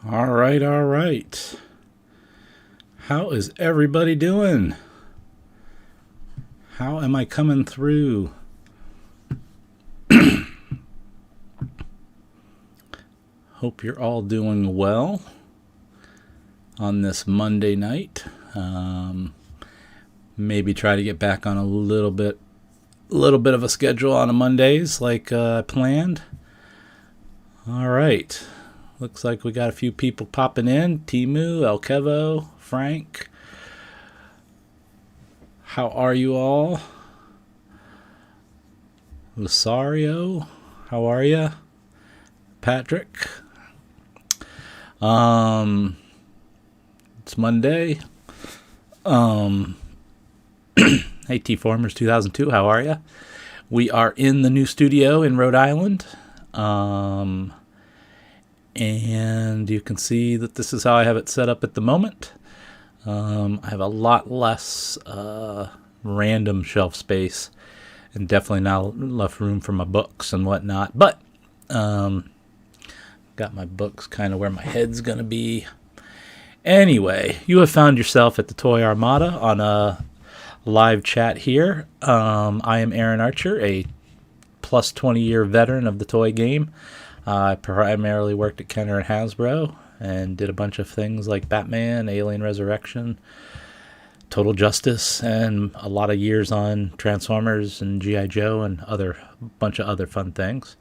All right, all right. How is everybody doing? How am I coming through? Hope you're all doing well on this Monday night. Maybe try to get back on a little bit of a schedule on a Mondays like I planned. All right. Looks like we got a few people popping in. Timu, El Kevo, Frank. How are you all? Lusario, how are you? Patrick. It's Monday. Hey, T-Formers 2002, how are you? We are in the new studio in Rhode Island. And you can see that this is how I have it set up at the moment. I have a lot less random shelf space and definitely not enough room for my books and whatnot. But got my books kind of where my head's going to be. Anyway, you have found yourself at the Toy Armada on a live chat here. I am Aaron Archer, a plus 20-year veteran of the toy game. I primarily worked at Kenner and Hasbro and did a bunch of things like Batman, Alien Resurrection, Total Justice, and a lot of years on Transformers and G.I. Joe and a bunch of other fun things.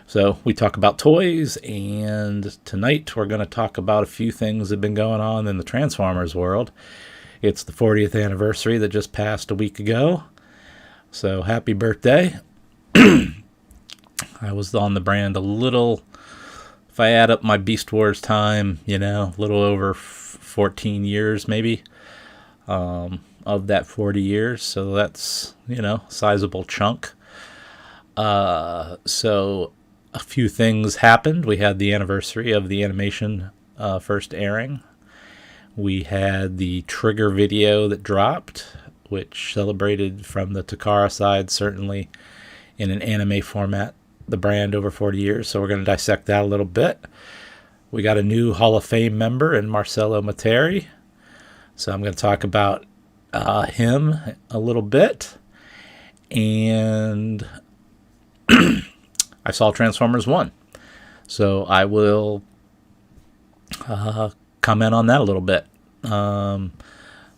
So we talk about toys, and tonight we're going to talk about a few things that have been going on in the Transformers world. It's the 40th anniversary that just passed a week ago, so happy birthday. I was on the brand a little, if I add up my Beast Wars time, a little over 14 years maybe of that 40 years. So that's, sizable chunk. So a few things happened. We had the anniversary of the animation first airing. We had the Trigger video that dropped, which celebrated from the Takara side, certainly in an anime format, the brand over 40 years, so we're going to dissect that a little bit. We got a new Hall of Fame member in Marcelo Matere, so I'm going to talk about him a little bit. And I saw Transformers 1, so I will comment on that a little bit.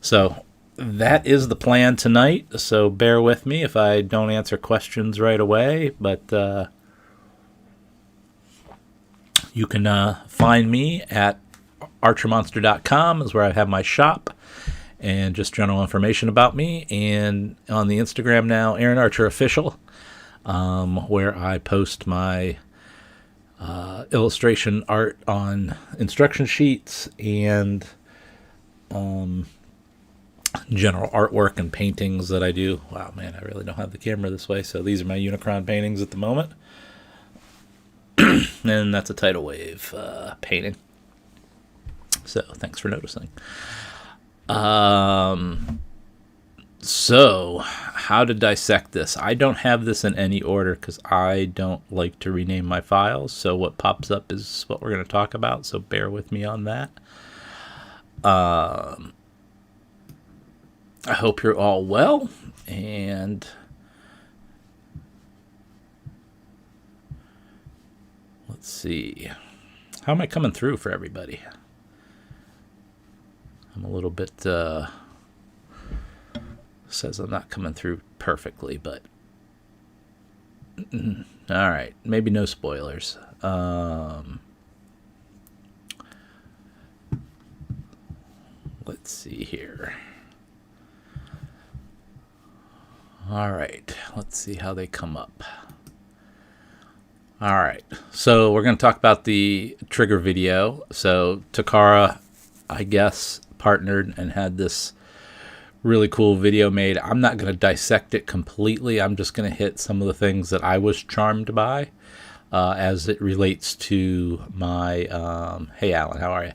So that is the plan tonight, so bear with me if I don't answer questions right away, but you can find me at archermonster.com is where I have my shop and just general information about me, and on the Instagram now, Aaron Archer Official, where I post my illustration art on instruction sheets and general artwork and paintings that I do. Wow, man, I really don't have the camera this way, so these are my Unicron paintings at the moment. And that's a tidal wave painting. So thanks for noticing. So how to dissect this? I don't have this in any order because I don't like to rename my files. So what pops up is what we're going to talk about. So bear with me on that. I hope you're all well, and let's see. How am I coming through for everybody? I'm a little bit, says I'm not coming through perfectly, but all right. Maybe no spoilers. Let's see here. All right. Let's see how they come up. All right, so we're going to talk about the Trigger video. So Takara, I guess, partnered and had this really cool video made. I'm not going to dissect it completely. I'm just going to hit some of the things that I was charmed by as it relates to my, hey Alan, how are you?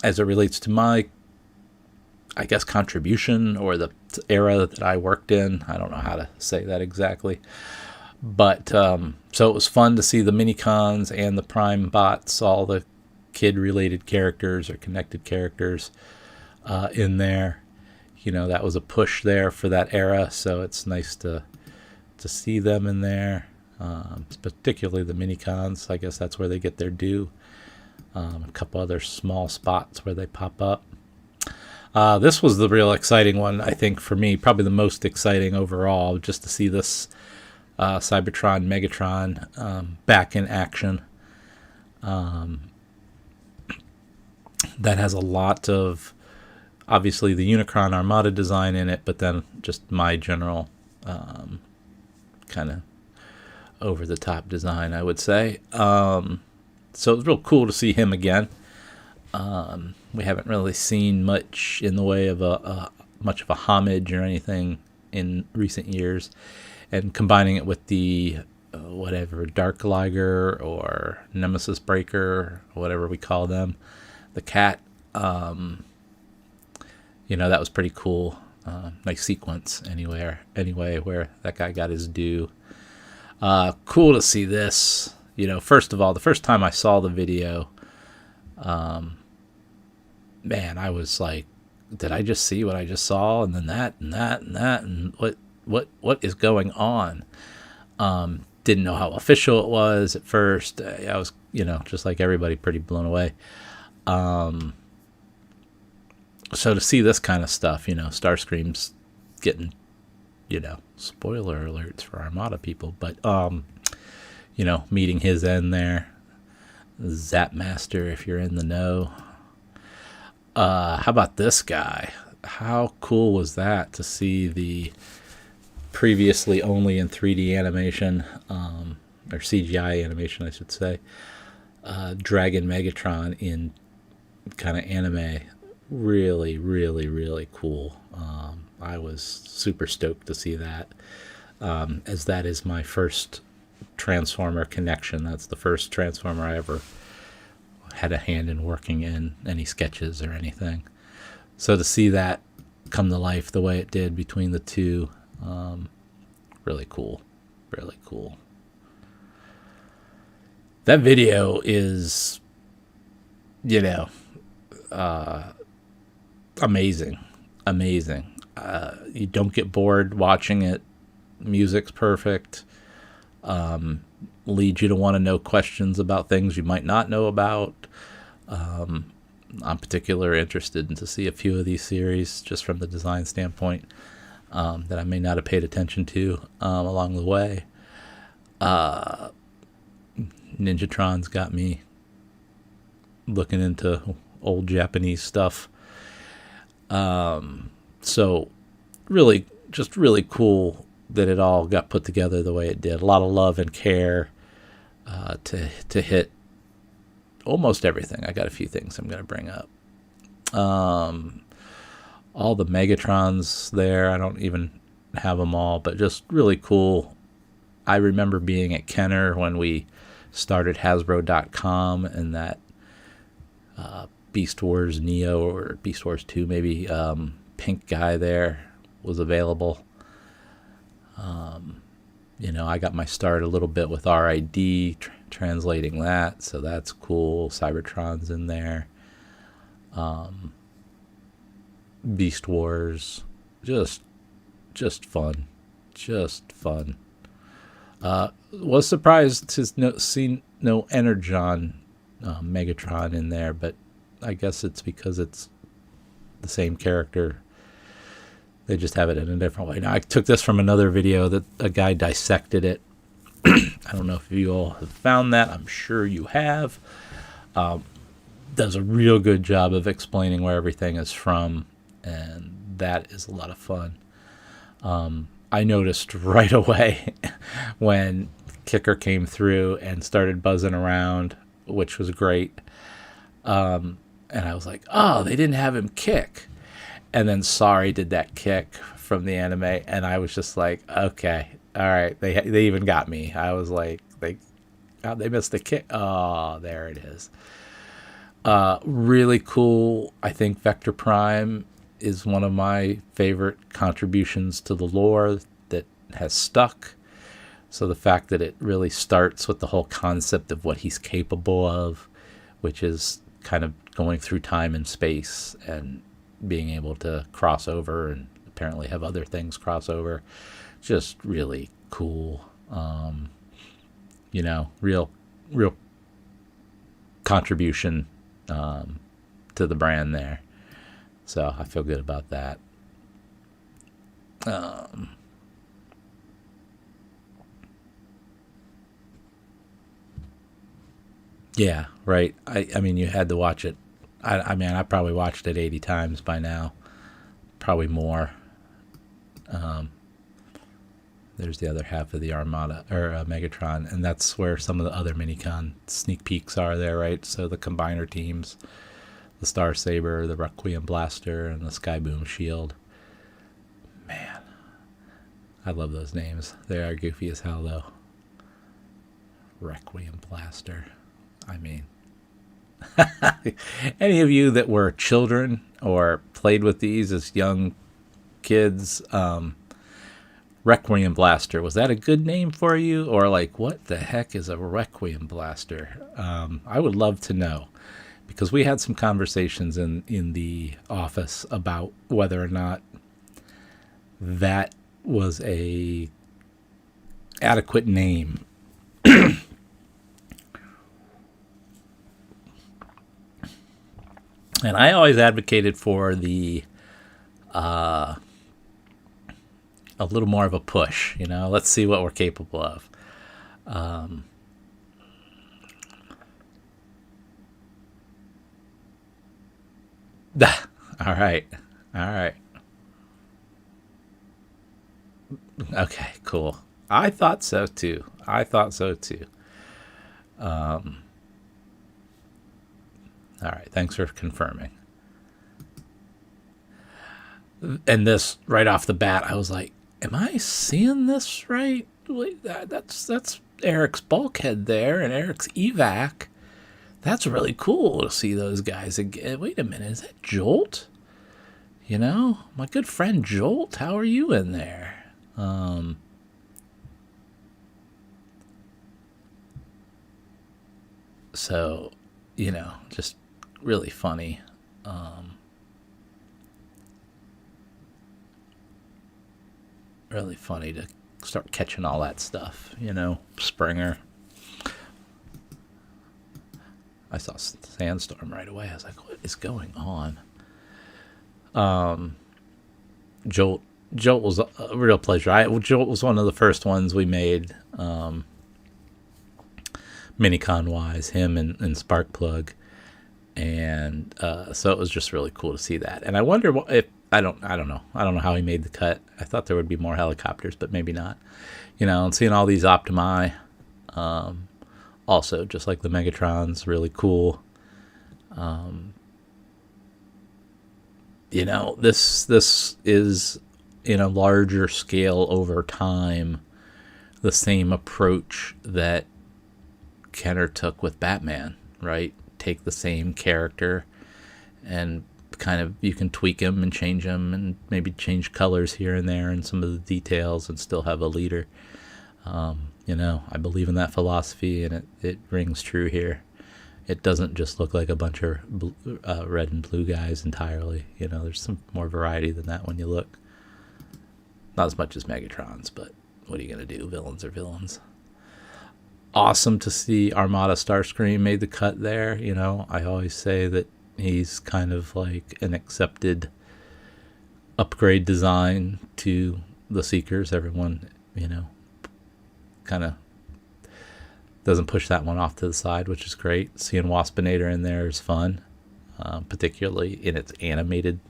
As it relates to my, I guess, contribution or the era that I worked in. I don't know how to say that exactly. But so it was fun to see the mini-cons and the Prime bots, all the kid-related characters or connected characters in there. That was a push there for that era, so it's nice to see them in there, particularly the mini-cons. I guess that's where they get their due. A couple other small spots where they pop up. This was the real exciting one, I think, for me. Probably the most exciting overall, just to see this Cybertron Megatron back in action. That has a lot of, obviously, the Unicron Armada design in it, but then just my general kind of over-the-top design, I would say. So it was real cool to see him again. We haven't really seen much in the way of much of a homage or anything in recent years, and combining it with the Dark Liger or Nemesis Breaker, or whatever we call them, the cat. That was pretty cool. Nice sequence anyway, where that guy got his due. Cool to see this. First of all, the first time I saw the video, man, I was like, did I just see what I just saw? And then that and that and that, and what is going on? Didn't know how official it was at first. I was, just like everybody, pretty blown away. So to see this kind of stuff, Starscream's getting, spoiler alerts for Armada people, but meeting his end there. Zapmaster, if you're in the know. How about this guy? How cool was that to see the previously only in 3D animation, or CGI animation, I should say, Dragon Megatron in kind of anime. Really, really, really cool. I was super stoked to see that, as that is my first Transformer connection. That's the first Transformer I ever had a hand in working in any sketches or anything. So to see that come to life the way it did between the two, really cool. Really cool. That video is, amazing. You don't get bored watching it. Music's perfect. Leads you to want to know questions about things you might not know about. I'm particularly interested in to see a few of these series just from the design standpoint, that I may not have paid attention to along the way. Ninjatron's got me looking into old Japanese stuff. So really cool that it all got put together the way it did. A lot of love and care to hit almost everything. I got a few things I'm going to bring up. All the Megatrons there, I don't even have them all, but just really cool. I remember being at Kenner when we started Hasbro.com, and that Beast Wars Neo, or Beast Wars 2 maybe, pink guy there was available. I got my start a little bit with RID, translating that, so that's cool. Cybertron's in there. Beast Wars, just fun. Was surprised to see no Energon Megatron in there, but I guess it's because it's the same character. They just have it in a different way. Now, I took this from another video that a guy dissected it. I don't know if you all have found that. I'm sure you have. Does a real good job of explaining where everything is from, and that is a lot of fun. I noticed right away when Kicker came through and started buzzing around, which was great. And I was like, oh, they didn't have him kick. And then Sorry did that kick from the anime, and I was just like, okay, all right, they even got me. I was like, they missed the kick. Oh, there it is. Really cool. I think Vector Prime is one of my favorite contributions to the lore that has stuck. So the fact that it really starts with the whole concept of what he's capable of, which is kind of going through time and space and being able to cross over and apparently have other things cross over, just really cool. Real contribution to the brand there. So I feel good about that. Yeah, right. I mean, you had to watch it. I mean, I probably watched it 80 times by now, probably more. There's the other half of the Armada, or Megatron, and that's where some of the other Minicon sneak peeks are there, right? So the Combiner teams, the Star Saber, the Requiem Blaster, and the Skyboom Shield. Man, I love those names. They are goofy as hell, though. Requiem Blaster. I mean, any of you that were children or played with these as young kids, Requiem Blaster, was that a good name for you? Or like, what the heck is a Requiem Blaster? I would love to know, because we had some conversations in the office about whether or not that was a adequate name. And I always advocated for the a little more of a push, let's see what we're capable of. All right. Okay, cool. I thought so too. All right, thanks for confirming. And this, right off the bat, I was like, am I seeing this right? Wait, that's Eric's bulkhead there and Eric's evac. That's really cool to see those guys again. Wait a minute, is that Jolt? My good friend Jolt, how are you in there? So, just really funny. Really funny to start catching all that stuff, Springer. I saw Sandstorm right away. I was like, what is going on? Jolt was a real pleasure. Jolt was one of the first ones we made, Minicon wise, him and Sparkplug. And so it was just really cool to see that. And I wonder if I don't know how he made the cut. I thought there would be more helicopters, but maybe not. And seeing all these Optimi, also just like the Megatrons, really cool. This is in a larger scale over time the same approach that Kenner took with Batman, right? Take the same character and kind of, you can tweak him and change him and maybe change colors here and there and some of the details and still have a leader. I believe in that philosophy, and it rings true here. It doesn't just look like a bunch of red and blue guys entirely. There's some more variety than that when you look. Not as much as Megatrons, but what are you going to do? Villains are villains. Awesome to see Armada Starscream made the cut there. I always say that he's kind of like an accepted upgrade design to the Seekers. Everyone, kind of doesn't push that one off to the side, which is great. Seeing Waspinator in there is fun, particularly in its animated,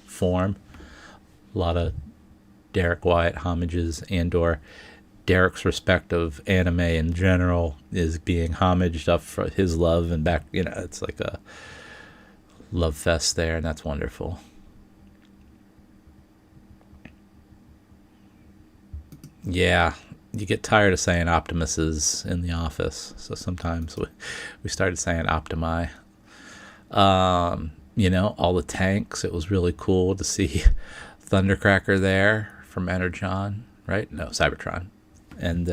form. A lot of Derek Wyatt homages, and/or Derek's respect of anime in general is being homaged up for his love and back. It's like a love fest there, and that's wonderful. Yeah, you get tired of saying Optimuses in the office, so sometimes we started saying Optimi. All the tanks. It was really cool to see Thundercracker there from Energon, right? No, Cybertron. And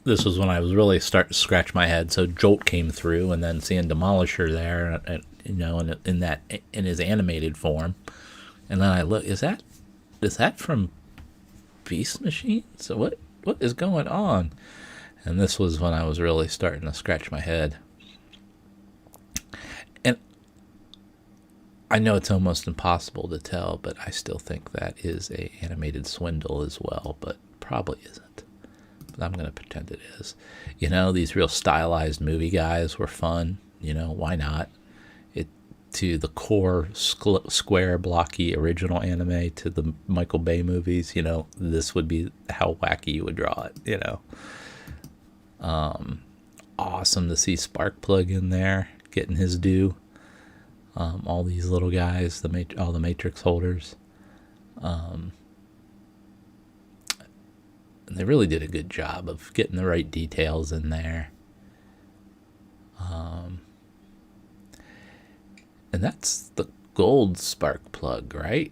this was when I was really starting to scratch my head. So Jolt came through, and then seeing Demolisher there, in his animated form, and then I look, is that from Beast Machine? So what is going on? And this was when I was really starting to scratch my head. And I know it's almost impossible to tell, but I still think that is a animated swindle as well, but probably isn't. But I'm going to pretend it is. These real stylized movie guys were fun. Why not? To the core square blocky original anime, to the Michael Bay movies, this would be how wacky you would draw it. Awesome to see Sparkplug in there getting his due. All these little guys, all the Matrix holders, and they really did a good job of getting the right details in there. And that's the gold Sparkplug, right?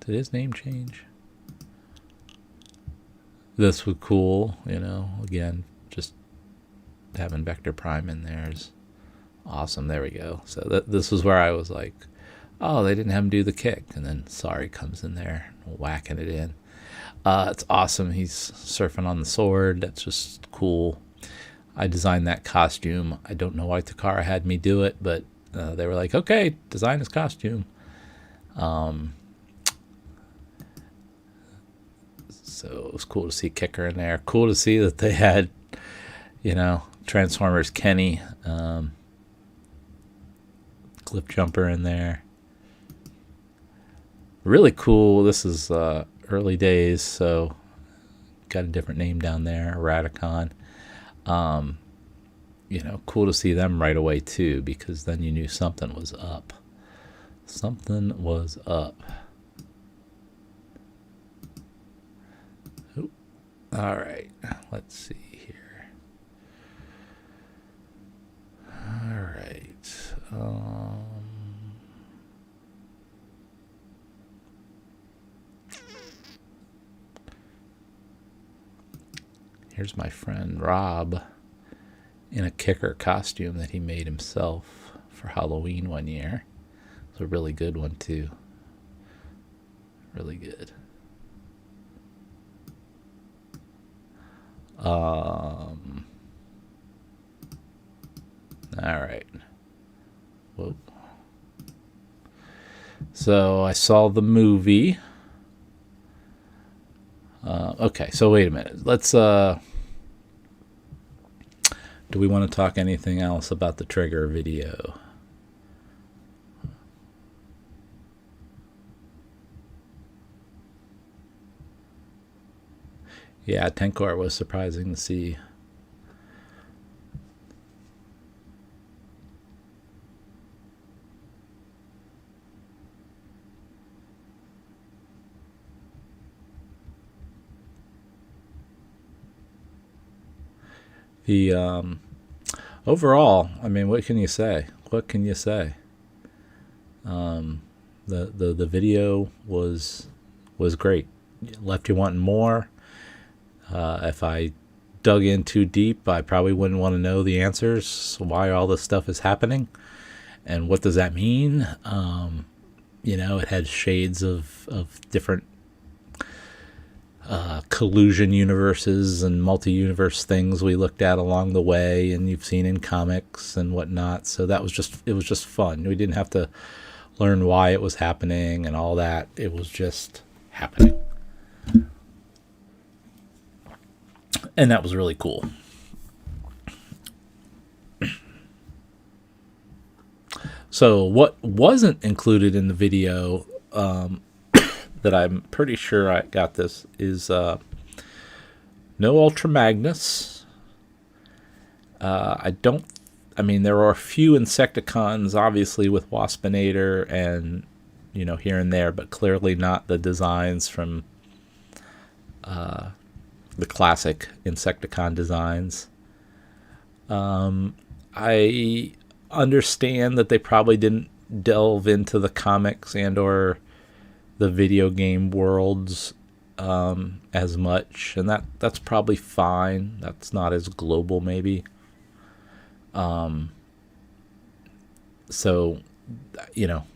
Did his name change? This was cool, again, just having Vector Prime in there is awesome. There we go. So this was where I was like, oh, they didn't have him do the kick. And then Sorry comes in there, whacking it in. It's awesome. He's surfing on the sword. That's just cool. I designed that costume. I don't know why Takara had me do it, but they were like, okay, design his costume. So it was cool to see Kicker in there. Cool to see that they had, Transformers Kenny, Cliff Jumper in there. Really cool. This is early days, so got a different name down there, Radicon. Cool to see them right away too, because then you knew something was up. Something was up. Ooh. All right, let's see here. All right. Here's my friend Rob in a Kicker costume that he made himself for Halloween one year. It's a really good one too. Really good. All right. Whoa. So I saw the movie. Okay, so wait a minute. Let's do we want to talk anything else about the Trigger video? Yeah, Tenkor was surprising to see. The overall, I mean, what can you say? What can you say? The video was great. Left you wanting more. If I dug in too deep, I probably wouldn't want to know the answers, why all this stuff is happening, and what does that mean. It had shades of different collusion universes and multi-universe things we looked at along the way, and you've seen in comics and whatnot. So it was just fun. We didn't have to learn why it was happening and all that. It was just happening. And that was really cool. So what wasn't included in the video, that I'm pretty sure I got this, is no Ultra Magnus. There are a few Insecticons, obviously, with Waspinator and, here and there, but clearly not the designs from the classic Insecticon designs. I understand that they probably didn't delve into the comics and or the video game worlds as much, and that's probably fine. That's not as global, maybe. So,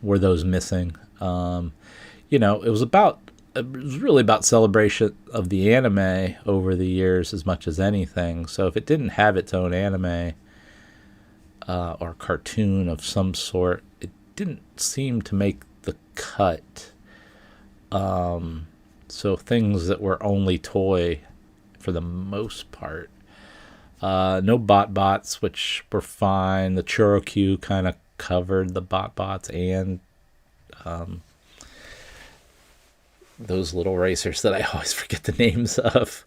were those missing? It was really about celebration of the anime over the years as much as anything. So if it didn't have its own anime or cartoon of some sort, it didn't seem to make the cut. So things that were only toy for the most part. No bots, which were fine. The Chorokyu kind of covered the bots and those little racers that I always forget the names of.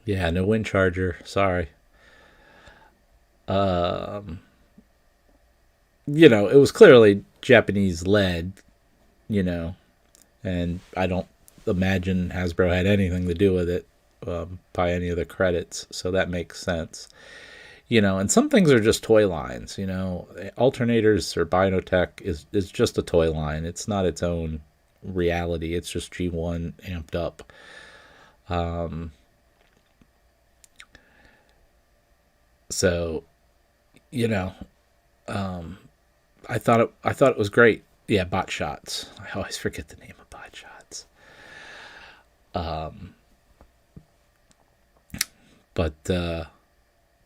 Yeah, no Wind Charger. Sorry. It was clearly Japanese led, and I don't imagine Hasbro had anything to do with it by any of the credits, so that makes sense. And some things are just toy lines, Alternators or Binotech is just a toy line. It's not its own reality. It's just G1 amped up. So, I thought it was great. Yeah, Bot Shots. I always forget the name of Bot Shots. But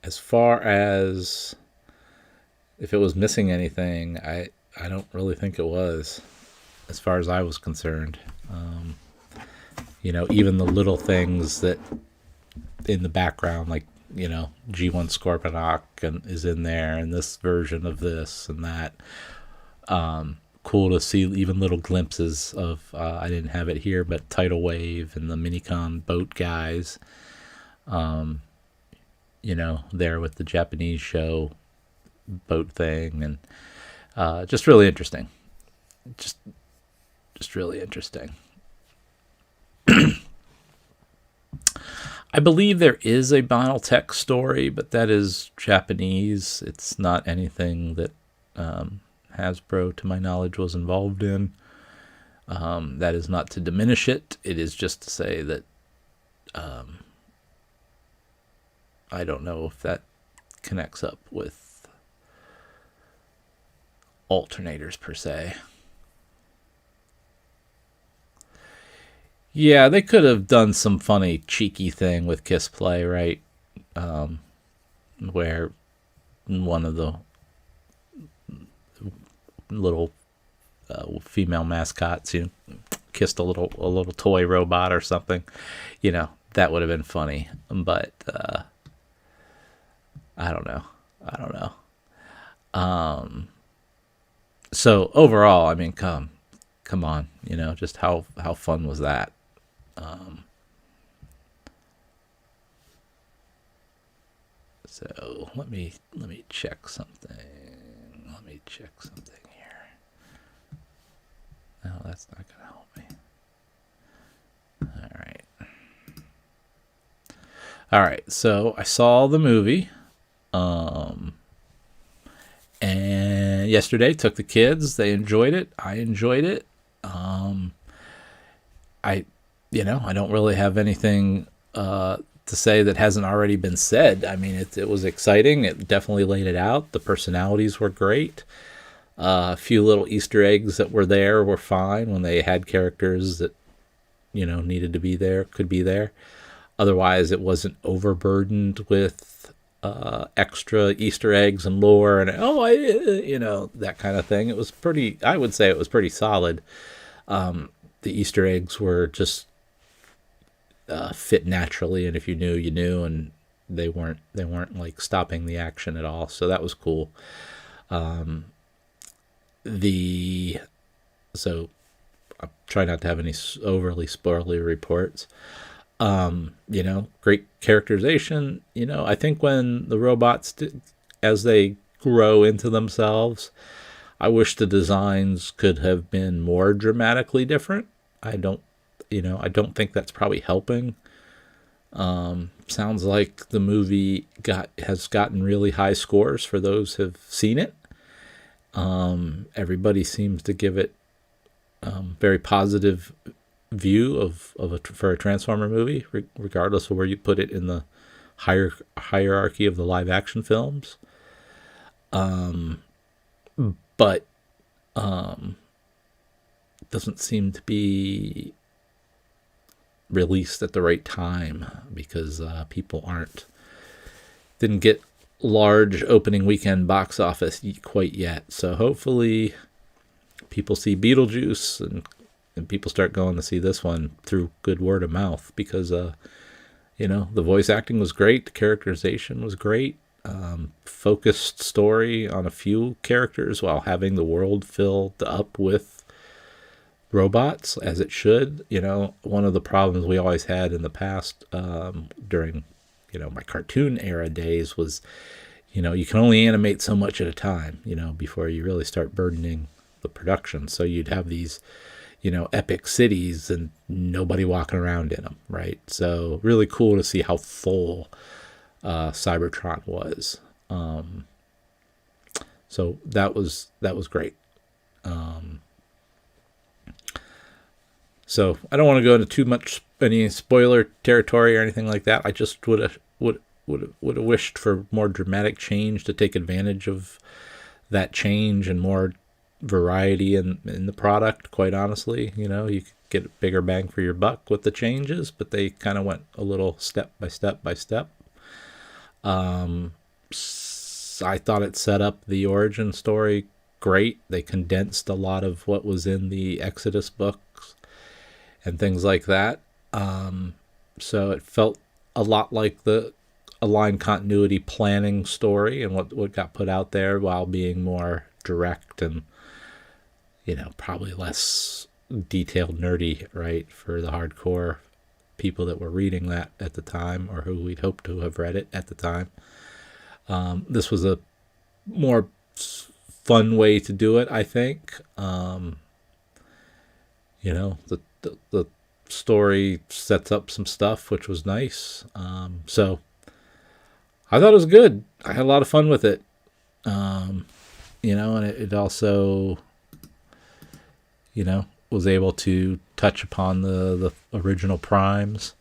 as far as if it was missing anything, I don't really think it was, as far as I was concerned. Even the little things that in the background, like, G1 Scorponok is in there, and this version of this and that. Cool to see even little glimpses of, I didn't have it here, but Tidal Wave and the Minicon boat guys. There with the Japanese show boat thing, and just really interesting. Just really interesting. I believe there is a Boneltech story, but that is Japanese. It's not anything that Hasbro, to my knowledge, was involved in. That is not to diminish it. It is just to say that I don't know if that connects up with Alternators per se. Yeah, they could have done some funny, cheeky thing with Kiss Play, right? Where one of the little female mascots, kissed a little toy robot or something. That would have been funny. But I don't know. So overall, I mean, come on, just how fun was that? So let me check something. Here. No, that's not gonna help me. All right. So I saw the movie, and yesterday took the kids. They enjoyed it. I enjoyed it. I don't really have anything to say that hasn't already been said. I mean, it was exciting. It definitely laid it out. The personalities were great. A few little Easter eggs that were there were fine when they had characters that, needed to be there, could be there. Otherwise, it wasn't overburdened with extra Easter eggs and lore and, that kind of thing. It was I would say it was pretty solid. The Easter eggs were just fit naturally, and if you knew, you knew, and they weren't like stopping the action at all. So that was cool. So I try not to have any overly spoilery reports. Great characterization. I think when the robots, as they grow into themselves, I wish the designs could have been more dramatically different. I don't think that's probably helping Sounds like the movie has gotten really high scores for those who've seen it. Everybody seems to give it very positive view for a Transformer movie, regardless of where you put it in the hierarchy of the live action films. But doesn't seem to be released at the right time because people didn't get large opening weekend box office quite yet. So hopefully people see Beetlejuice and people start going to see this one through good word of mouth, because the voice acting was great, the characterization was great, focused story on a few characters while having the world filled up with robots as it should. One of the problems we always had in the past during my cartoon era days was you can only animate so much at a time before you really start burdening the production. So you'd have these epic cities and nobody walking around in them, right? So really cool to see how full Cybertron was. So that was great. So I don't want to go into any spoiler territory or anything like that. I just would have wished for more dramatic change to take advantage of that change and more variety in the product. Quite honestly, you could get a bigger bang for your buck with the changes, but they kind of went a little step by step by step. I thought it set up the origin story great. They condensed a lot of what was in the Exodus books and things like that. So it felt a lot like the aligned continuity planning story and what got put out there, while being more direct and probably less detailed, nerdy, right, for the hardcore people that were reading that at the time, or who we'd hoped to have read it at the time. This was a more fun way to do it, I think. The story sets up some stuff, which was nice. So I thought it was good. I had a lot of fun with it. And it also, was able to touch upon the original primes.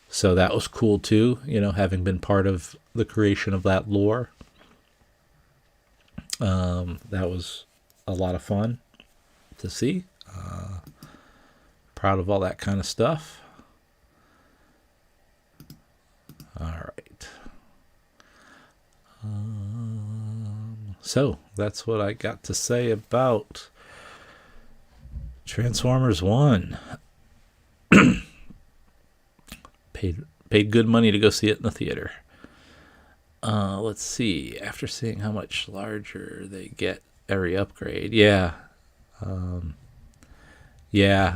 So that was cool too, having been part of the creation of that lore. That was a lot of fun to see. Proud of all that kind of stuff. All right. So that's what I got to say about Transformers 1. Paid good money to go see it in the theater. Let's see. After seeing how much larger they get every upgrade, yeah,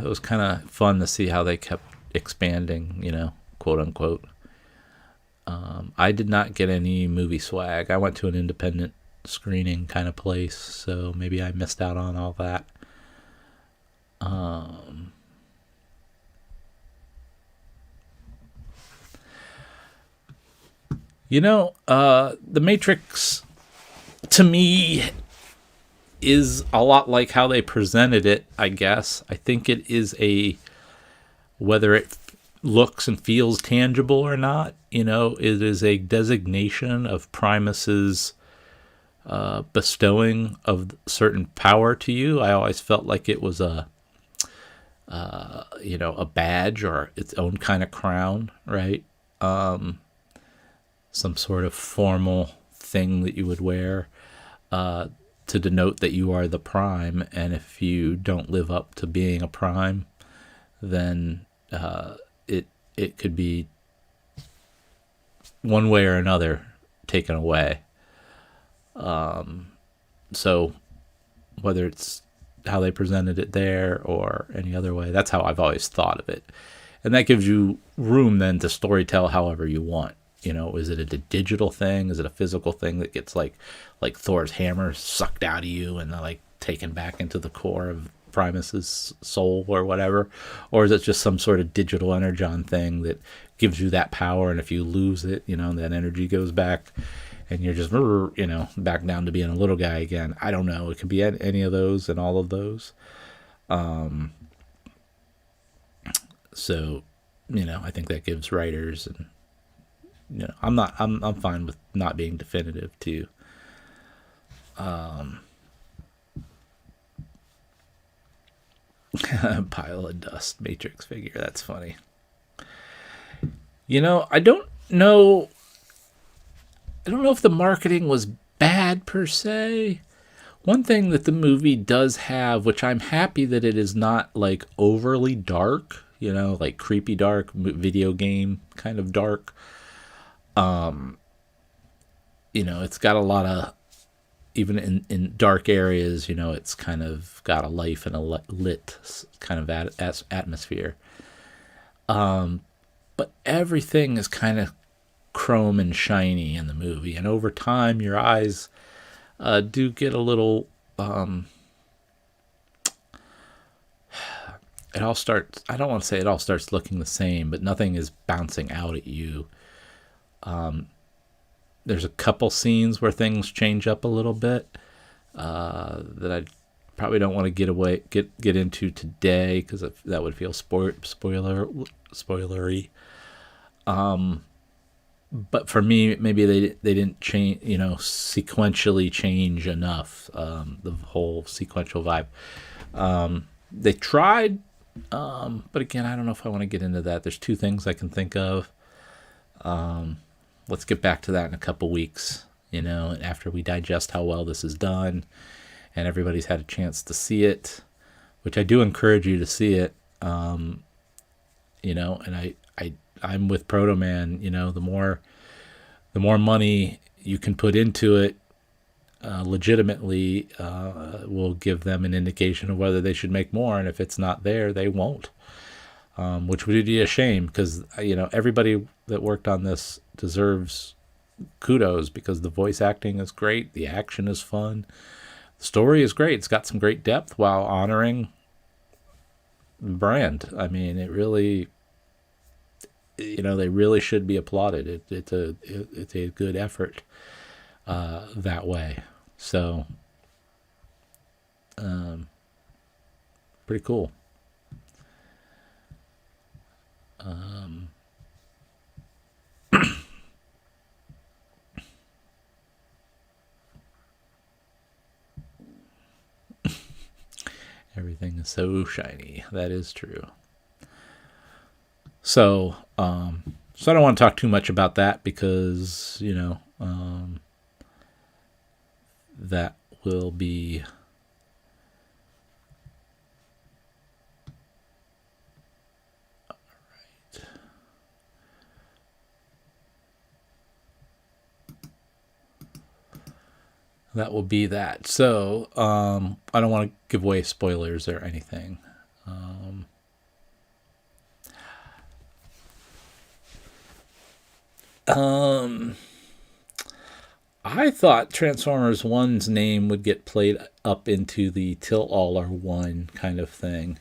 it was kind of fun to see how they kept expanding, quote unquote. I did not get any movie swag. I went to an independent screening kind of place, so maybe I missed out on all that. The Matrix, to me, is a lot like how they presented it, I guess. I think it is whether it looks and feels tangible or not, it is a designation of Primus's bestowing of certain power to you. I always felt like it was a badge or its own kind of crown, right? Some sort of formal thing that you would wear to denote that you are the Prime, and if you don't live up to being a Prime, then it could be one way or another taken away. So whether it's how they presented it there or any other way, that's how I've always thought of it. And that gives you room then to storytell however you want. Is it a digital thing? Is it a physical thing that gets like Thor's hammer sucked out of you and like taken back into the core of Primus's soul or whatever? Or is it just some sort of digital energon thing that gives you that power, and if you lose it, that energy goes back, and you're just, back down to being a little guy again. I don't know. It could be any of those and all of those. So, I think that gives writers, and I'm fine with not being definitive too. Pile of dust Matrix figure. That's funny. I don't know if the marketing was bad per se. One thing that the movie does have, which I'm happy that it is not like overly dark, like creepy dark, video game kind of dark. It's got a lot of, even in dark areas, it's kind of got a life and a lit kind of atmosphere. But everything is kind of chrome and shiny in the movie, and over time your eyes do get a little, it all starts, I don't want to say it all starts looking the same, but nothing is bouncing out at you. There's a couple scenes where things change up a little bit that I probably don't want to get into today, because that would feel spoilery. But for me, maybe they didn't change, sequentially change enough, the whole sequential vibe. They tried, but again, I don't know if I want to get into that. There's two things I can think of. Let's get back to that in a couple weeks, after we digest how well this is done and everybody's had a chance to see it, which I do encourage you to see it. And I'm with Proto Man. The more money you can put into it, legitimately, will give them an indication of whether they should make more. And if it's not there, they won't. Which would be a shame, because everybody that worked on this deserves kudos, because the voice acting is great, the action is fun, the story is great. It's got some great depth while honoring the brand. I mean, it really, they really should be applauded. It's a good effort that way. So, pretty cool. Everything is so shiny. That is true. So I don't want to talk too much about that, because, that will be that will be that. So I don't want to give away spoilers or anything. I thought Transformers 1's name would get played up into the till all are one kind of thing.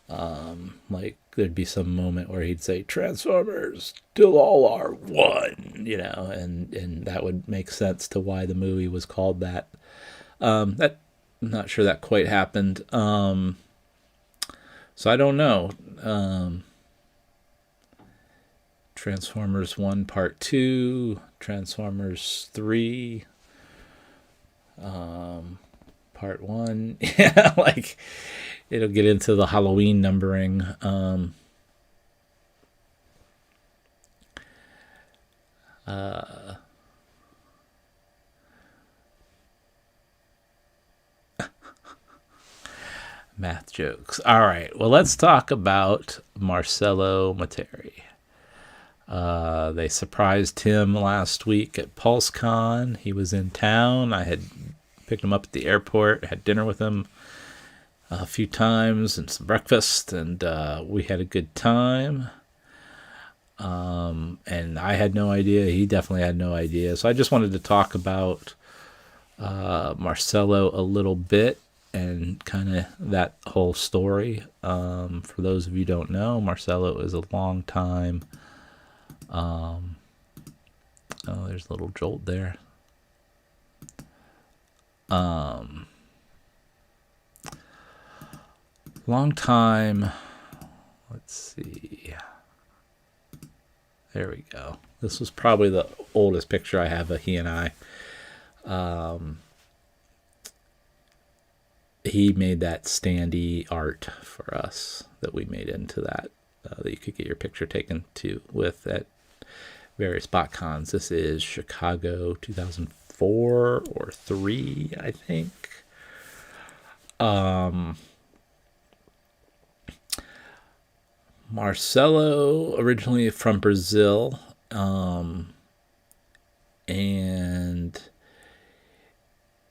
Like there'd be some moment where he'd say Transformers till all are one, and that would make sense to why the movie was called that. I'm not sure that quite happened. So I don't know. Transformers 1 Part 2, Transformers 3, Part 1. Yeah, like it'll get into the Halloween numbering. Math jokes. All right. Well, let's talk about Marcelo Matere. They surprised him last week at PulseCon. He was in town. I had picked him up at the airport, had dinner with him a few times and some breakfast, and we had a good time. And I had no idea. He definitely had no idea. So I just wanted to talk about Marcelo a little bit. and kind of that whole story. For those of you who don't know, Marcelo is a long time. Oh, there's a little jolt there. Long time. Let's see. There we go. This was probably the oldest picture I have of he and I. He made that standee art for us that we made into that you could get your picture taken with at various bot cons. This is Chicago 2004 or 3, I think. Marcelo, originally from Brazil, and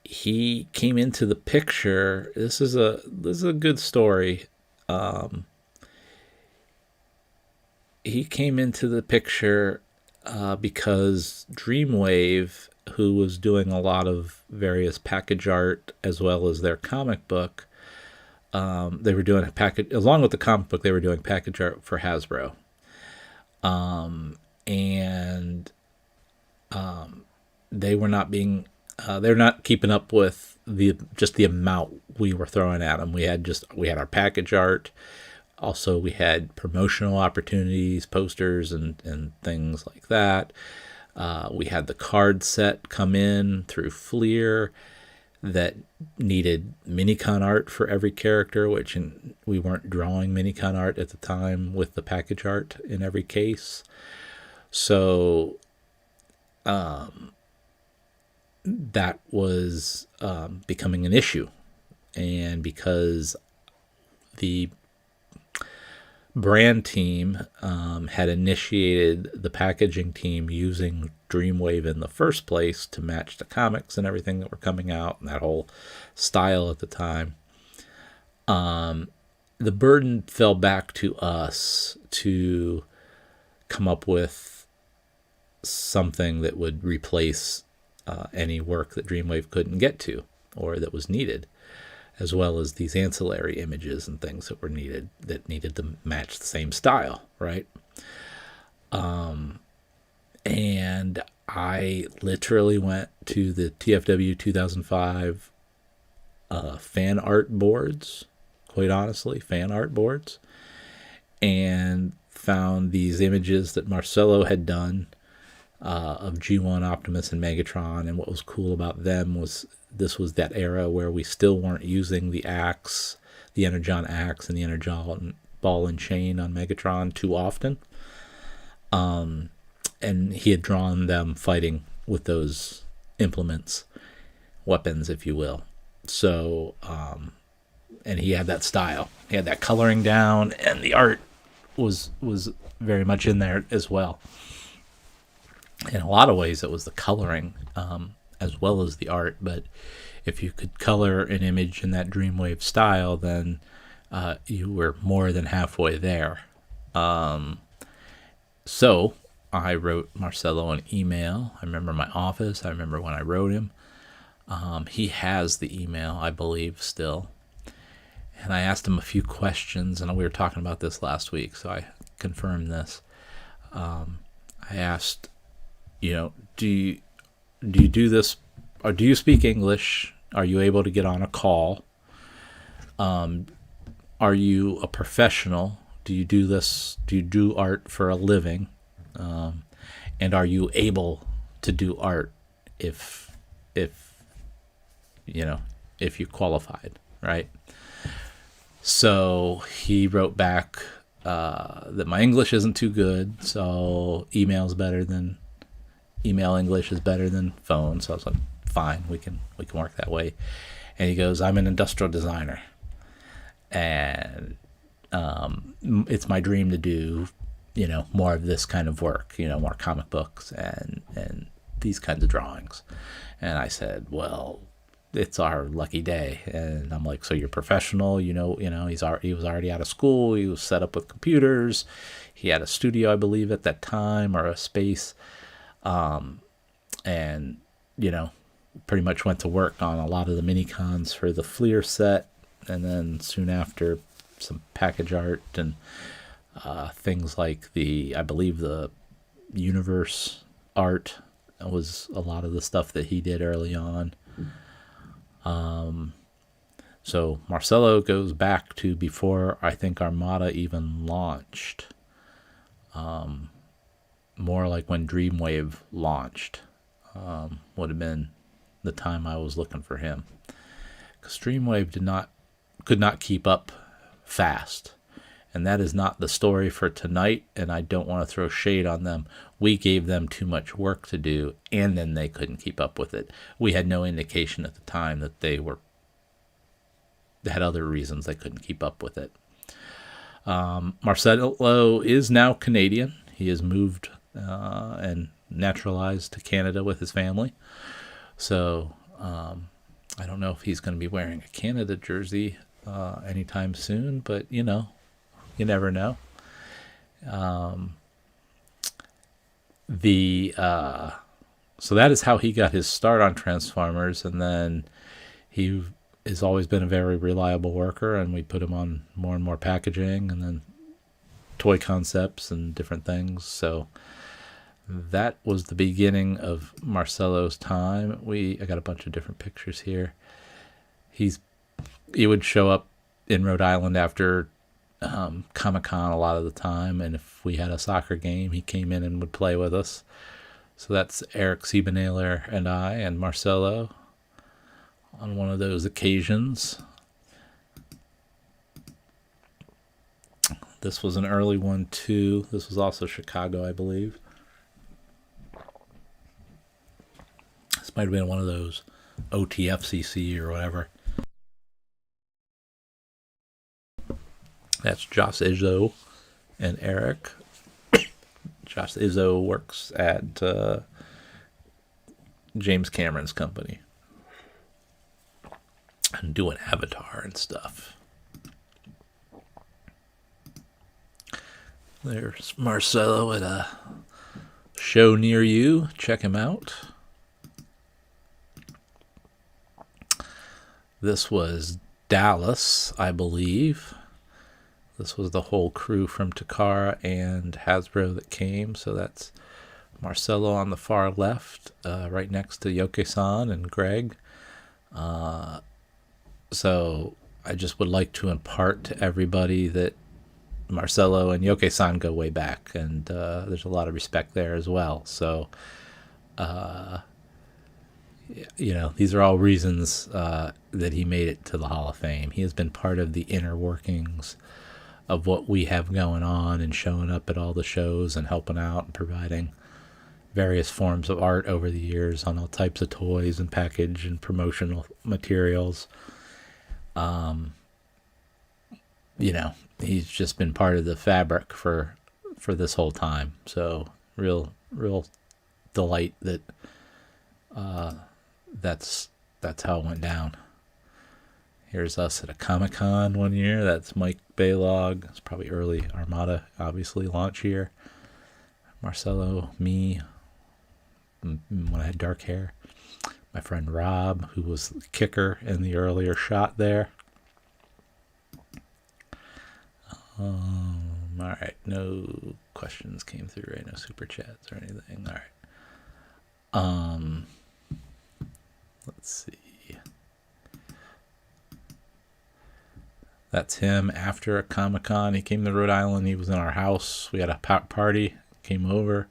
he came into the picture. This is a good story. He came into the picture because Dreamwave, who was doing a lot of various package art as well as their comic book, they were doing a package along with the comic book. They were doing package art for Hasbro, and they were not being they're not keeping up with the amount we were throwing at them. We had our package art. Also, we had promotional opportunities, posters, and things like that. We had the card set come in through Fleer that needed minicon art for every character, which we weren't drawing minicon art at the time with the package art in every case. So that was becoming an issue. And because the brand team had initiated the packaging team using Dreamwave in the first place to match the comics and everything that were coming out and that whole style at the time, the burden fell back to us to come up with something that would replace any work that Dreamwave couldn't get to or that was needed, as well as these ancillary images and things that needed to match the same style, right? And I literally went to the TFW 2005 fan art boards, quite honestly, fan art boards, and found these images that Marcelo had done of G1, Optimus, and Megatron. And what was cool about them was this was that era where we still weren't using the axe, the Energon axe and the Energon ball and chain on Megatron too often. And he had drawn them fighting with those implements, weapons, if you will. So, and he had that style. He had that coloring down, and the art was very much in there as well. In a lot of ways, it was the coloring as well as the art. But if you could color an image in that Dreamwave style, then you were more than halfway there. So I wrote Marcelo an email. I remember my office. I remember when I wrote him. He has the email, I believe, still. And I asked him a few questions, and we were talking about this last week, so I confirmed this. I asked, do you do this, or do you speak English? Are you able to get on a call? Are you a professional? Do you do this? Do you do art for a living? And are you able to do art if you qualified, right? So he wrote back that my English isn't too good, so email English is better than phone. So I was like, fine, we can work that way. And he goes, I'm an industrial designer, and it's my dream to do more of this kind of work, more comic books and these kinds of drawings. And I said, well, it's our lucky day. And I'm like, so you're professional, he was already out of school. He was set up with computers. He had a studio, I believe, at that time, or a space. And pretty much went to work on a lot of the mini cons for the Fleer set, and then soon after some package art and things like I believe the universe art was a lot of the stuff that he did early on. So Marcelo goes back to before I think Armada even launched. More like when Dreamwave launched would have been the time I was looking for him. Because Dreamwave could not keep up fast. And that is not the story for tonight, and I don't want to throw shade on them. We gave them too much work to do, and then they couldn't keep up with it. We had no indication at the time that they had other reasons they couldn't keep up with it. Marcelo is now Canadian. He has moved and naturalized to Canada with his family. So I don't know if he's going to be wearing a Canada jersey anytime soon, but you never know. So that is how he got his start on Transformers, and then he has always been a very reliable worker, and we put him on more and more packaging and then toy concepts and different things. So that was the beginning of Marcelo's time. I got a bunch of different pictures here. He would show up in Rhode Island after Comic-Con a lot of the time, and if we had a soccer game, he came in and would play with us. So that's Eric Siebenahler and I and Marcelo on one of those occasions. This was an early one too. This was also Chicago, I believe. This might have been one of those OTFCC or whatever. That's Josh Izzo and Eric. Josh Izzo works at James Cameron's company and doing Avatar and stuff. There's Marcelo at a show near you. Check him out. This was Dallas, I believe. This was the whole crew from Takara and Hasbro that came. So that's Marcelo on the far left, right next to Yoke-san and Greg. So I just would like to impart to everybody that Marcelo and Yoke-san go way back, and there's a lot of respect there as well. So, these are all reasons that he made it to the Hall of Fame. He has been part of the inner workings of what we have going on and showing up at all the shows and helping out and providing various forms of art over the years on all types of toys and package and promotional materials. He's just been part of the fabric for this whole time. So real delight that that's how it went down. Here's us at a Comic-Con one year. That's Mike Baylog. It's probably early Armada, obviously, launch year. Marcelo, me, when I had dark hair. My friend Rob, who was the kicker in the earlier shot there. All right, no questions came through, right? No super chats or anything. All right. Let's see. That's him after a Comic-Con. He came to Rhode Island. He was in our house. We had a party. Came over.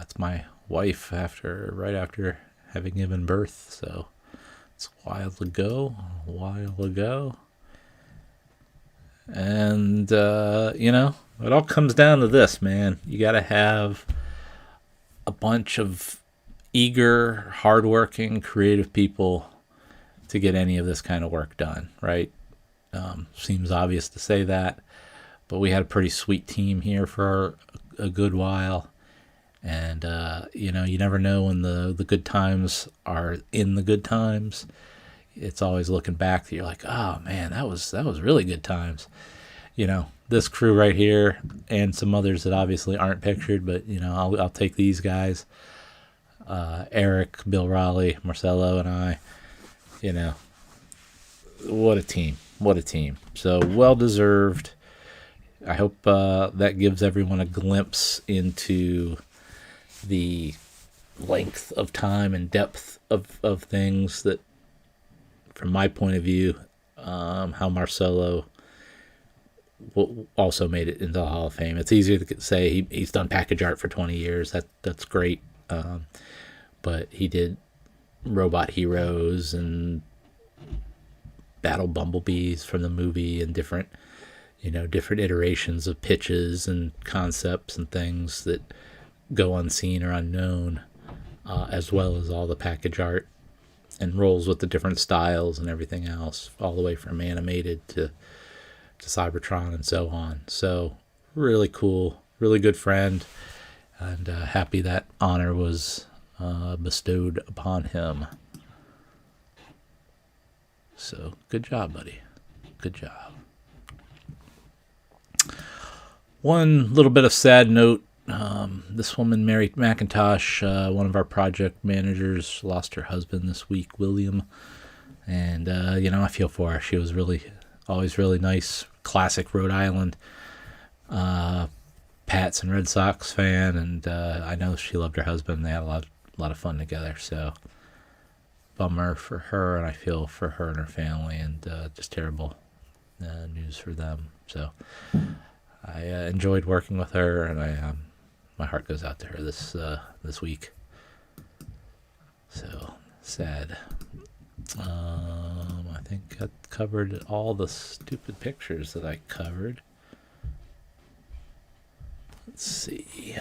It's my wife right after having given birth. So it's a while ago. And, it all comes down to this, man. You got to have a bunch of eager, hardworking, creative people to get any of this kind of work done, right? Seems obvious to say that, but we had a pretty sweet team here for a good while. And, you never know when the good times are in the good times. It's always looking back that you're like, oh man, that was really good times. This crew right here and some others that obviously aren't pictured, but I'll take these guys. Eric, Bill Raleigh, Marcelo, and I. You know, what a team. What a team. So well-deserved. I hope that gives everyone a glimpse into the length of time and depth of things that, from my point of view, how Marcelo also made it into the Hall of Fame. It's easier to say he's done package art for 20 years. That's great. But he did Robot Heroes and Battle Bumblebees from the movie and different iterations of pitches and concepts and things that go unseen or unknown, as well as all the package art and rolls with the different styles and everything else, all the way from animated to Cybertron and so on. So really cool, really good friend, and happy that honor was bestowed upon him. So good job, buddy. Good job. One little bit of sad note. This woman, Mary McIntosh, one of our project managers, lost her husband this week, William. And, I feel for her. She was always really nice, classic Rhode Island Pats and Red Sox fan. And I know she loved her husband. They had a lot of fun together. So bummer for her, and I feel for her and her family, and just terrible news for them. So I enjoyed working with her, and my heart goes out to her this week. So sad. I think I covered all the stupid pictures that I covered. Let's see.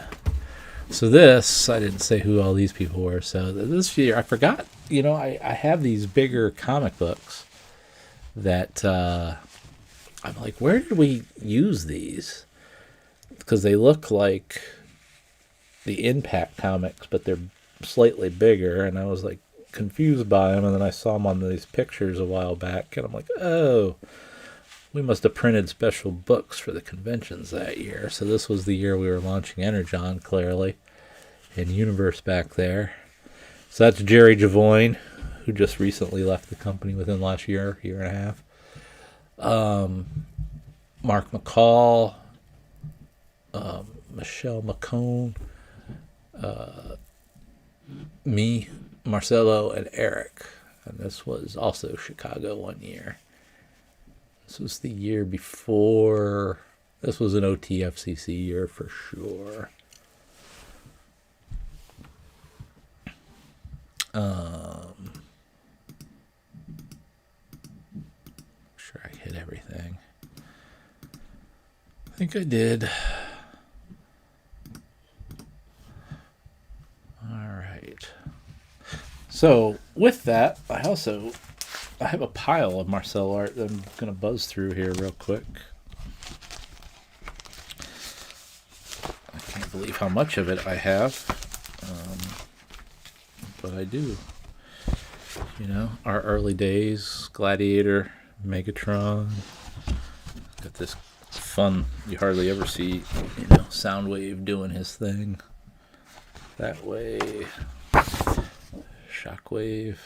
So this, I didn't say who all these people were. So this year, I forgot. I have these bigger comic books that I'm like, where did we use these? Because they look like the Impact comics, but they're slightly bigger. And I was like confused by them. And then I saw them on these pictures a while back. And I'm like, oh, we must have printed special books for the conventions that year. So this was the year we were launching Energon, clearly, and Universe back there. So that's Jerry Javoyne, who just recently left the company within the last year and a half. Mark McCall, Michelle McCone, me, Marcelo, and Eric. And this was also Chicago one year. This was the year before. This was an OTFCC year for sure. Sure I hit everything. I think I did. All right. So with that, I have a pile of Marcel art that I'm going to buzz through here real quick. I can't believe how much of it I have. But I do. Our early days, Gladiator, Megatron. Got this fun, you hardly ever see, Soundwave doing his thing. That way. Shockwave.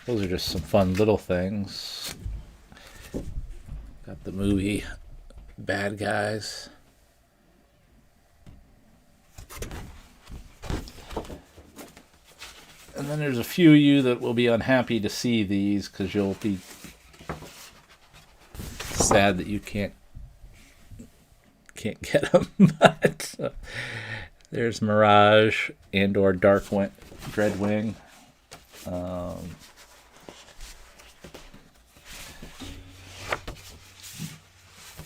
Those are just some fun little things. Got the movie Bad Guys. And then there's a few of you that will be unhappy to see these because you'll be sad that you can't get them. But there's Mirage and/or Dreadwing.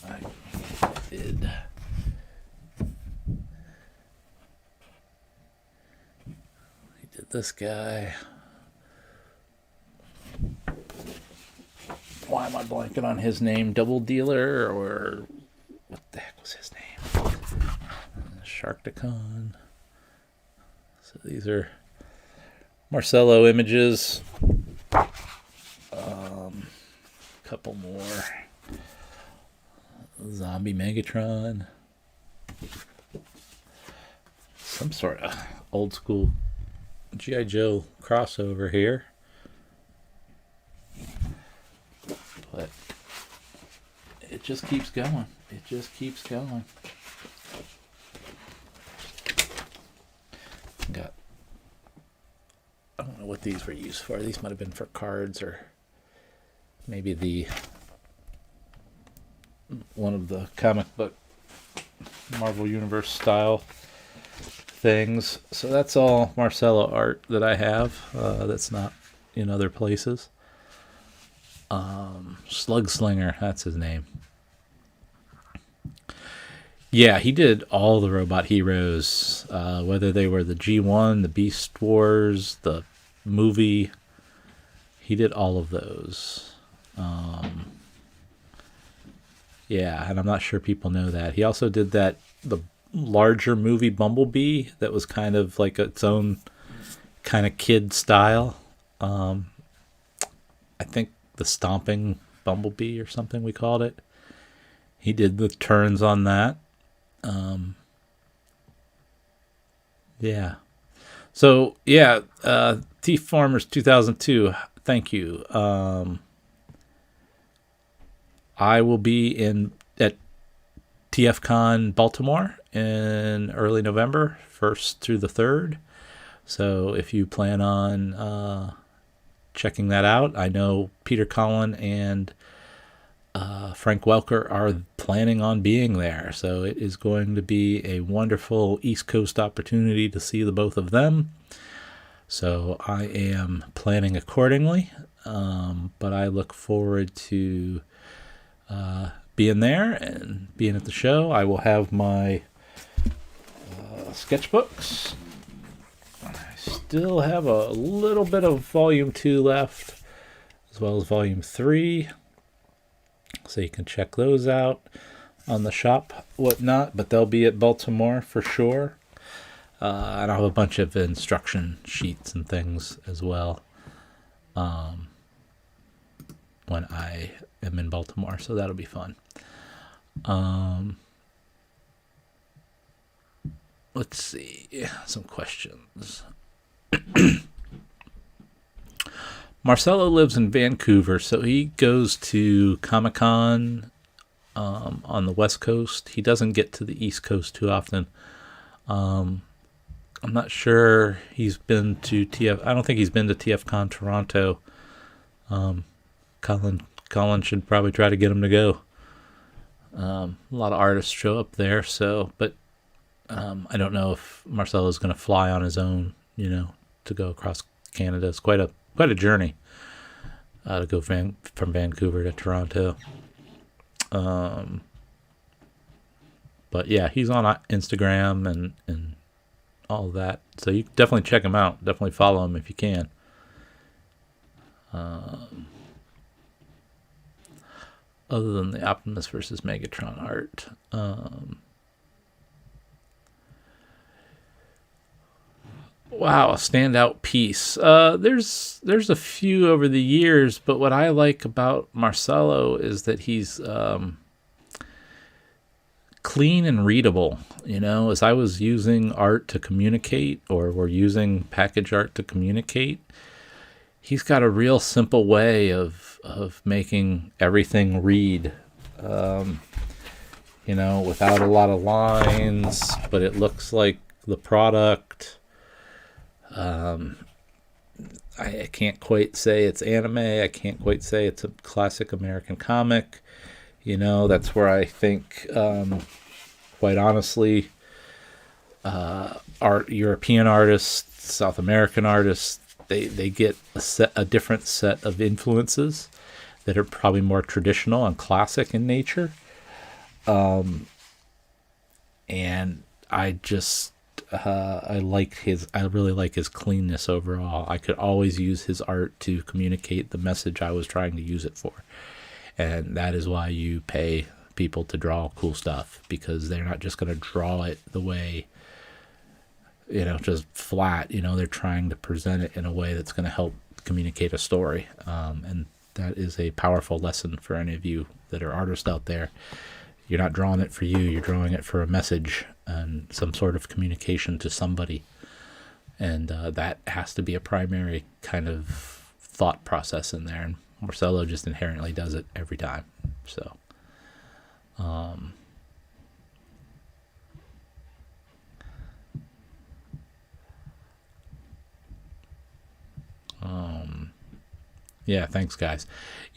I did. This guy. Why am I blanking on his name? Double Dealer, or what the heck was his name? Sharkticon. So these are Marcelo images. Couple more. Zombie Megatron. Some sort of old school G.I. Joe crossover here. But it just keeps going. It just keeps going. Got, I don't know what these were used for. These might have been for cards or maybe one of the comic book Marvel Universe style things. So that's all Marcelo art that I have. That's not in other places. Slug Slinger, that's his name. Yeah, he did all the Robot Heroes, whether they were the G1, the Beast Wars, the movie. He did all of those. Yeah, and I'm not sure people know that. He also did the larger movie Bumblebee that was kind of like its own kind of kid style. I think the Stomping Bumblebee or something we called it. He did the turns on that. Yeah. So, yeah, Thief Farmers 2002, thank you. I will be at TFCon Baltimore in early November, 1st through the 3rd. So if you plan on checking that out, I know Peter Collin and Frank Welker are planning on being there. So it is going to be a wonderful East Coast opportunity to see the both of them. So I am planning accordingly, but I look forward to being there and being at the show. I will have my sketchbooks. I still have a little bit of Volume 2 left, as well as Volume 3. So you can check those out on the shop, whatnot. But they'll be at Baltimore for sure. And I'll have a bunch of instruction sheets and things as well when I am in Baltimore. So that'll be fun. Let's see. Some questions. Marcelo lives in Vancouver, so he goes to Comic-Con on the West Coast. He doesn't get to the East Coast too often. I'm not sure he's been to I don't think he's been to TFCon Toronto. Colin should probably try to get him to go. A lot of artists show up there, but I don't know if Marcelo is going to fly on his own, to go across Canada. It's quite a journey to go from Vancouver to Toronto. But yeah, he's on Instagram and all that. So you definitely check him out. Definitely follow him if you can. Other than the Optimus versus Megatron art. Wow, a standout piece. There's a few over the years, but what I like about Marcelo is that he's clean and readable. As I was using art to communicate, or we're using package art to communicate, he's got a real simple way of making everything read, without a lot of lines, but it looks like the product. I can't quite say it's anime. I can't quite say it's a classic American comic. That's where I think, quite honestly, European artists, South American artists, they get a different set of influences that are probably more traditional and classic in nature. And I just I really like his cleanness overall. I could always use his art to communicate the message I was trying to use it for. And that is why you pay people to draw cool stuff, because they're not just going to draw it the way, just flat. They're trying to present it in a way that's going to help communicate a story. And that is a powerful lesson for any of you that are artists out there. You're not drawing it for you. You're drawing it for a message and some sort of communication to somebody. And that has to be a primary kind of thought process in there. And Marcelo just inherently does it every time. So, yeah, thanks, guys.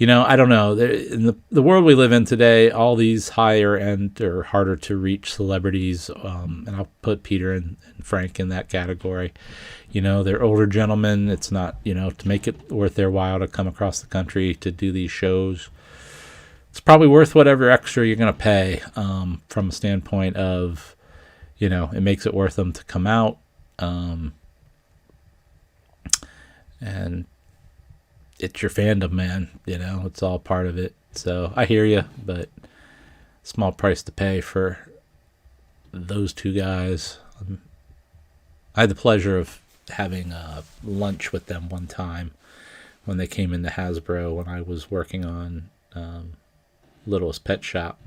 I don't know. In the world we live in today, all these higher end or harder to reach celebrities, and I'll put Peter and Frank in that category. They're older gentlemen. It's not, to make it worth their while to come across the country to do these shows. It's probably worth whatever extra you're going to pay, from a standpoint of, it makes it worth them to come out. And it's your fandom, man. It's all part of it. So I hear you, but small price to pay for those two guys. I had the pleasure of having lunch with them one time when they came into Hasbro when I was working on Littlest Pet Shop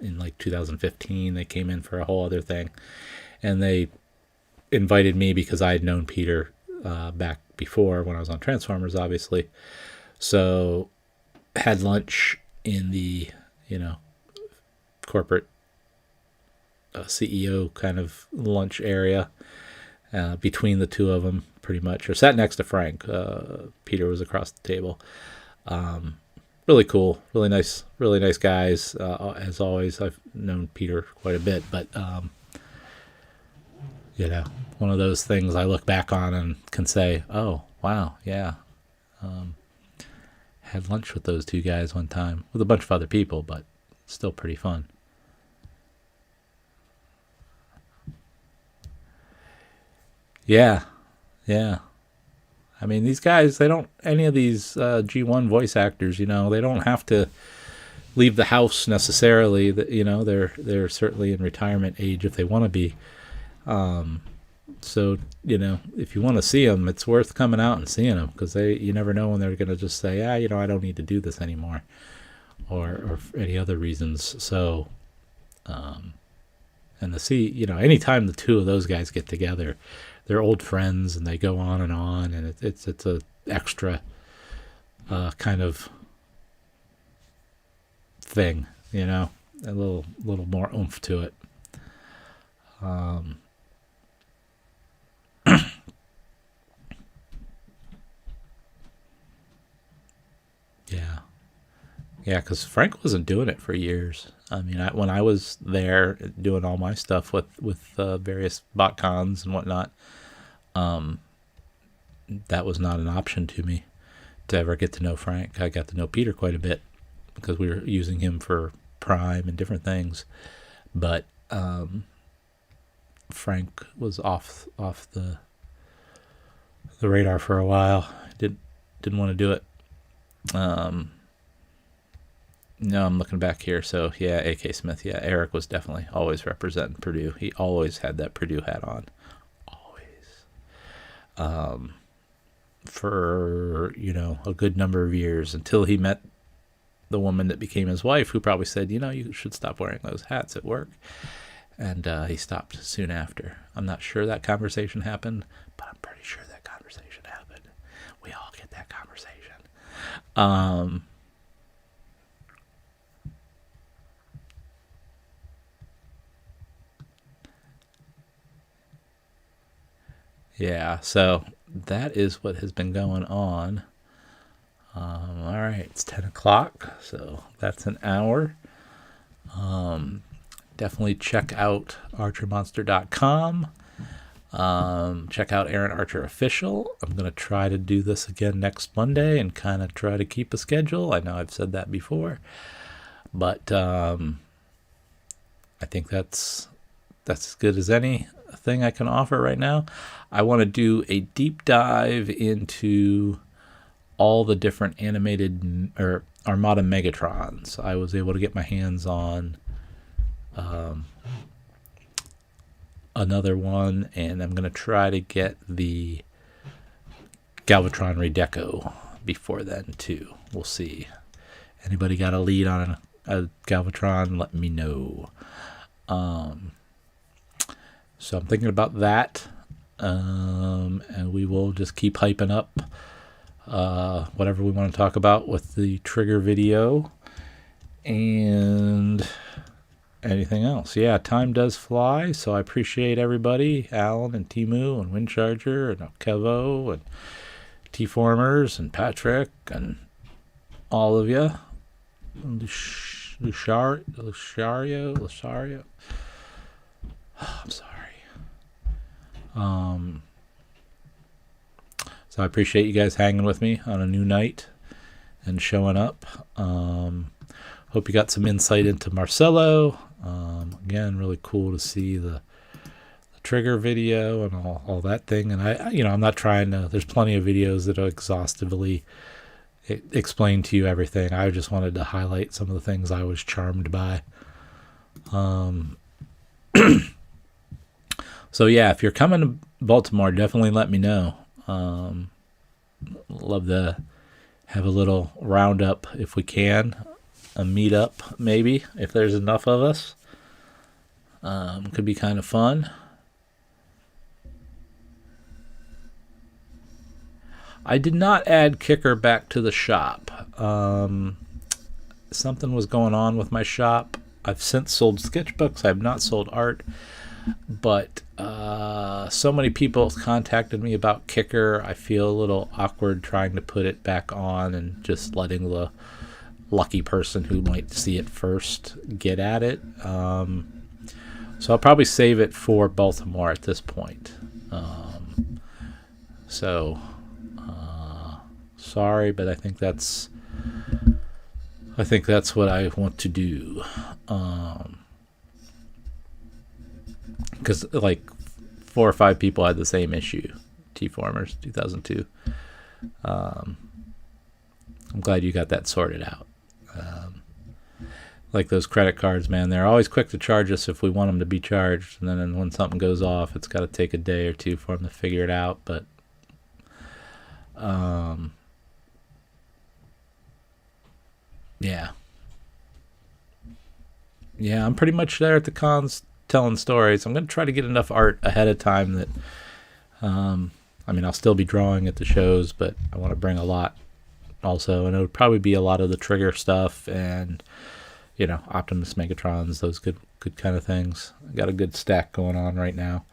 in like 2015. They came in for a whole other thing, and they invited me because I had known Peter back before when I was on Transformers, obviously. So had lunch in the corporate CEO kind of lunch area between the two of them, pretty much, or sat next to Frank. Peter was across the table. Really cool, really nice guys. As always, I've known Peter quite a bit, but one of those things I look back on and can say, oh, wow, yeah. Had lunch with those two guys one time with a bunch of other people, but still pretty fun. Yeah. I mean, these guys, any of these G1 voice actors, they don't have to leave the house necessarily. They're certainly in retirement age if they want to be. So, if you want to see them, it's worth coming out and seeing them, because you never know when they're going to just say, I don't need to do this anymore, or for any other reasons. So, and to see, anytime the two of those guys get together, they're old friends and they go on, and it's a extra kind of thing, a little more oomph to it. Yeah, because Frank wasn't doing it for years. I mean, when I was there doing all my stuff with various BotCons and whatnot, that was not an option to me to ever get to know Frank. I got to know Peter quite a bit because we were using him for Prime and different things, but Frank was off the radar for a while. Didn't want to do it. No, I'm looking back here. So yeah, AK Smith. Yeah, Eric was definitely always representing Purdue. He always had that Purdue hat on, always. For a good number of years, until he met the woman that became his wife, who probably said, you should stop wearing those hats at work. And he stopped soon after. I'm not sure that conversation happened, but I'm pretty sure that conversation happened. We all get that conversation. Yeah, so that is what has been going on. All right, it's 10 o'clock, so that's an hour. Definitely check out archermonster.com. Check out Aaron Archer Official. I'm going to try to do this again next Monday and kind of try to keep a schedule. I know I've said that before, but I think that's as good as anything I can offer right now. I want to do a deep dive into all the different animated or Armada Megatrons. I was able to get my hands on another one, and I'm going to try to get the Galvatron Redeco before then too. We'll see. Anybody got a lead on a Galvatron? Let me know. So I'm thinking about that. and we will just keep hyping up whatever we want to talk about with the trigger video and anything else. Yeah, time does fly, so I appreciate everybody, Alan and Timu and Windcharger and Kevo and T-Formers and Patrick and all of you. Lucario. I'm sorry. So I appreciate you guys hanging with me on a new night and showing up. Hope you got some insight into Marcelo. Again, really cool to see the trigger video and all that thing. And I'm not trying to. There's plenty of videos that exhaustively explain to you everything. I just wanted to highlight some of the things I was charmed by. So yeah, if you're coming to Baltimore, definitely let me know. Love to have a little roundup if we can, a meetup maybe if there's enough of us. Could be kind of fun. I did not add Kicker back to the shop. Something was going on with my shop. I've since sold sketchbooks. I have not sold art. But so many people contacted me about Kicker. I feel a little awkward trying to put it back on and just letting the lucky person who might see it first get at it. So I'll probably save it for Baltimore at this point. Sorry, but I think that's what I want to do. Because like 4 or 5 people had the same issue. T-Formers 2002. I'm glad you got that sorted out. Like those credit cards, man, they're always quick to charge us if we want them to be charged, and then when something goes off, it's got to take a day or two for them to figure it out. But yeah, I'm pretty much there at the cons telling stories. I'm going to try to get enough art ahead of time that I'll still be drawing at the shows, but I want to bring a lot also, and it would probably be a lot of the trigger stuff and Optimus Megatrons, those good kind of things. I got a good stack going on right now.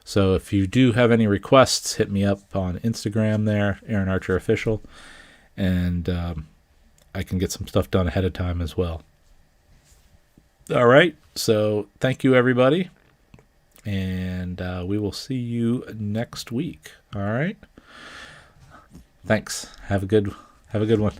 So if you do have any requests, hit me up on Instagram there, Aaron Archer Official, and I can get some stuff done ahead of time as well. All right, so thank you, everybody, and we will see you next week. All right, thanks. Have a good one.